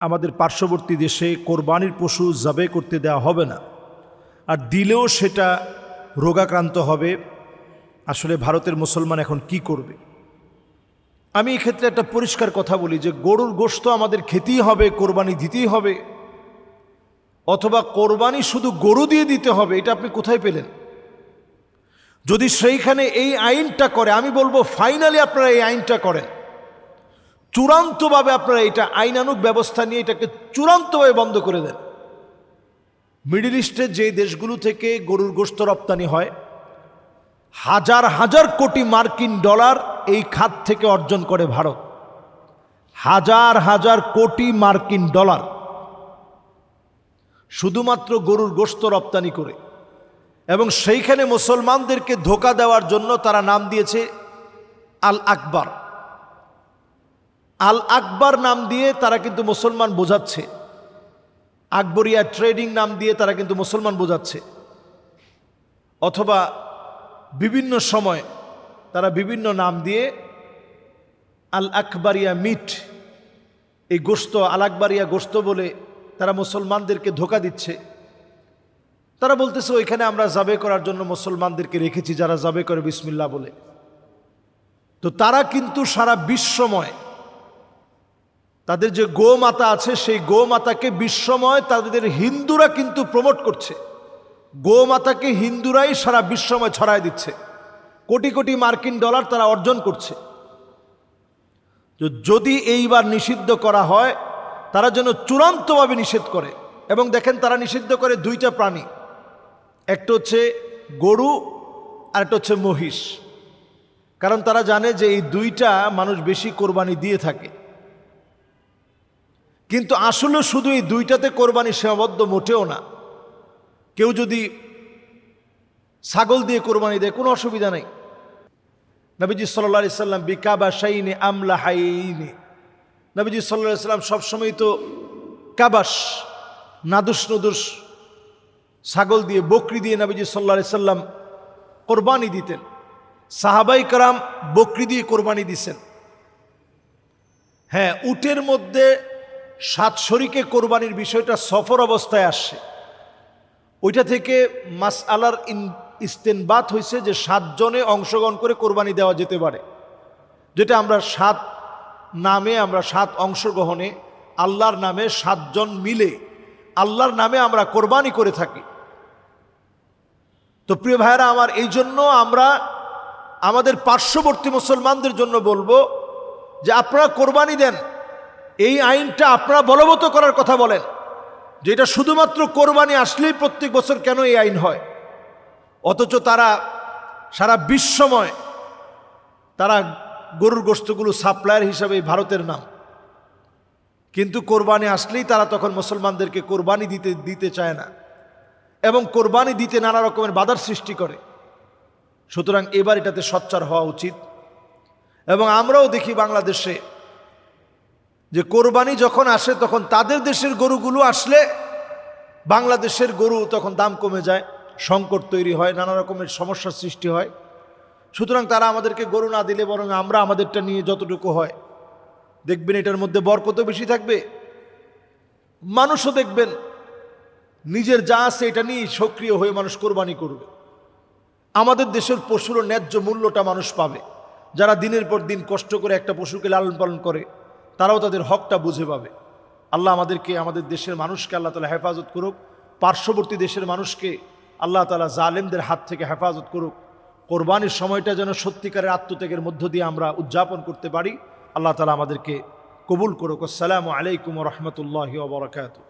আমাদের পার্শ্ববর্তী দেশে কোরবানির পশু জবে করতে দেওয়া হবে না, আর দিলেও সেটা রোগাক্রান্ত হবে। আসলে ভারতের মুসলমান এখন কি করবে? আমি এক্ষেত্রে একটা পরিষ্কার কথা বলি যে গরুর গোশত আমাদের খেতেই হবে, কোরবানি দিতেই হবে, অথবা কোরবানি শুধু গরু দিয়ে দিতে হবে, এটা আপনি কোথায় পেলেন? যদি সেইখানে এই আইনটা করে, আমি বলবো ফাইনালি আপনারা এই আইনটা করেন, চূড়ান্তভাবে আপনারা এটা আইনানুগ ব্যবস্থা নিয়ে এটাকে চূড়ান্তভাবে বন্ধ করে দেন। মিডল ইস্টের যে দেশগুলো থেকে গরুর গোশত রপ্তানি হয়, হাজার হাজার কোটি মার্কিন ডলার এই খাত থেকে অর্জন করে ভারত, হাজার হাজার কোটি মার্কিন ডলার শুধুমাত্র গরুর গোশত রপ্তানি করে। এবং সেইখানে মুসলমানদেরকে ধোঁকা দেওয়ার জন্য তারা নাম দিয়েছে আল আকবার। আল আকবার নাম দিয়ে তারা কিন্তু মুসলমান বোঝাচ্ছে, আকবরিয়া ট্রেডিং নাম দিয়ে তারা কিন্তু মুসলমান বোঝাচ্ছে। অথবা বিভিন্ন সময় তারা বিভিন্ন নাম দিয়ে আল আকবরিয়া মিট, এই গোশত আল আকবরিয়া গোশত বলে তারা মুসলমানদেরকে ধোঁকা দিচ্ছে। তারা বলতেছে ওইখানে আমরা জাবে করার জন্য মুসলমানদেরকে রেখেছি, যারা জাবে করে বিসমিল্লাহ বলে। তো তারা কিন্তু সারা বিশ্বময় তাদের যে গোমাতা আছে, সেই গোমাতাকে বিশ্বময় তাদের হিন্দুরা কিন্তু প্রমোট করছে। গোমাতাকে হিন্দুরাই সারা বিশ্বময় ছড়ায় দিচ্ছে, কোটি কোটি মার্কিন ডলার তারা অর্জন করছে। যদি এইবার নিষিদ্ধ করা হয়, তারা যেন চূড়ান্তভাবে নিষেধ করে। এবং দেখেন, তারা নিষিদ্ধ করে দুইটা প্রাণী, একটা হচ্ছে গরু আর একটা হচ্ছে মহিষ। কারণ তারা জানে যে এই দুইটা মানুষ বেশি কোরবানি দিয়ে থাকে। কিন্তু আসলে শুধু এই দুইটাতে কোরবানি সীমাবদ্ধ মোটেও না। কেউ যদি ছাগল দিয়ে কোরবানি দেয়, কোনো অসুবিধা নেই। নবীজি সাল্লাল্লাহু আলাইহি সাল্লাম বিকাবাশাইনি আমলাহাইনি, নবীজি সাল্লাল্লাহু আলাইহি সাল্লাম সবসময় তো কাবাস, নাদুস নুদুস ছাগল দিয়ে, বকরি দিয়ে নবীজি সাল্লাল্লাহু আলাইহি সাল্লাম কোরবানি দিতেন। সাহাবাই کرام বকরি দিয়ে কোরবানি দিছেন। হ্যাঁ, উটের মধ্যে 7 শরীকে কোরবানির বিষয়টা সফর অবস্থায় আসছে। ওইটা থেকে মাসআলার ইস্তেনবাত হয়েছে যে 7 জনে অংশগ্রহণ করে কোরবানি দেওয়া যেতে পারে, যেটা আমরা 7 নামে, আমরা 7 অংশগ্রহণে আল্লাহর নামে 7 জন মিলে আল্লাহর নামে আমরা কোরবানি করে থাকি। তো প্রিয় ভাইরা আমার, এই জন্য আমরা আমাদের পার্শ্ববর্তী মুসলমানদের জন্য বলবো যে আপনারা কোরবানি দেন, এই আইনটা আপনারা বলবৎ করার কথা বলেন, যেটা শুধুমাত্র কোরবানি আসলেই প্রত্যেক বছর কেন এই আইন হয়। অথচ তারা সারা বিশ্বময় তারা গরুর গোশতগুলো সাপ্লায়ার হিসাবে ভারতের নাম, কিন্তু কোরবানি আসলেই তারা তখন মুসলমানদেরকে কোরবানি দিতে চায় না, এবং কোরবানি দিতে নানা রকমের বাধার সৃষ্টি করে। সুতরাং এবার এটাতে সোচ্চার হওয়া উচিত। এবং আমরাও দেখি বাংলাদেশে যে কোরবানি যখন আসে, তখন তাদের দেশের গরুগুলো আসলে বাংলাদেশের গরু তখন দাম কমে যায়, সংকট তৈরি হয়, নানা রকমের সমস্যার সৃষ্টি হয়। সুতরাং তারা আমাদেরকে গরু না দিলে বরং আমরা আমাদেরটা নিয়ে যতটুকু হয়, দেখবেন এটার মধ্যে বরকত বেশি থাকবে। মানুষও দেখবেন নিজের যা আছে এটা নিয়ে সক্রিয় হয়ে মানুষ কোরবানি করবে। আমাদের দেশের পশুর ন্যায্য মূল্যটা মানুষ পাবে। যারা দিনের পর দিন কষ্ট করে একটা পশুকে লালন পালন করে, তারাও তাদের হকটা বুঝে পাবে। আল্লাহ আমাদেরকে, আমাদের দেশের মানুষকে আল্লাহ তাআলা হেফাজত করুক। পার্শ্ববর্তী দেশের মানুষকে আল্লাহ তাআলা জালেমদের হাত থেকে হেফাজত করুক। কোরবানির সময়টা যেন সত্যিকারের আত্মত্যাগের মধ্য দিয়ে আমরা উদযাপন করতে পারি। আল্লাহ তাআলা আমাদেরকে কবুল করুক। আসসালামু আলাইকুম ওয়া রাহমাতুল্লাহি ওয়া বারাকাতুহু।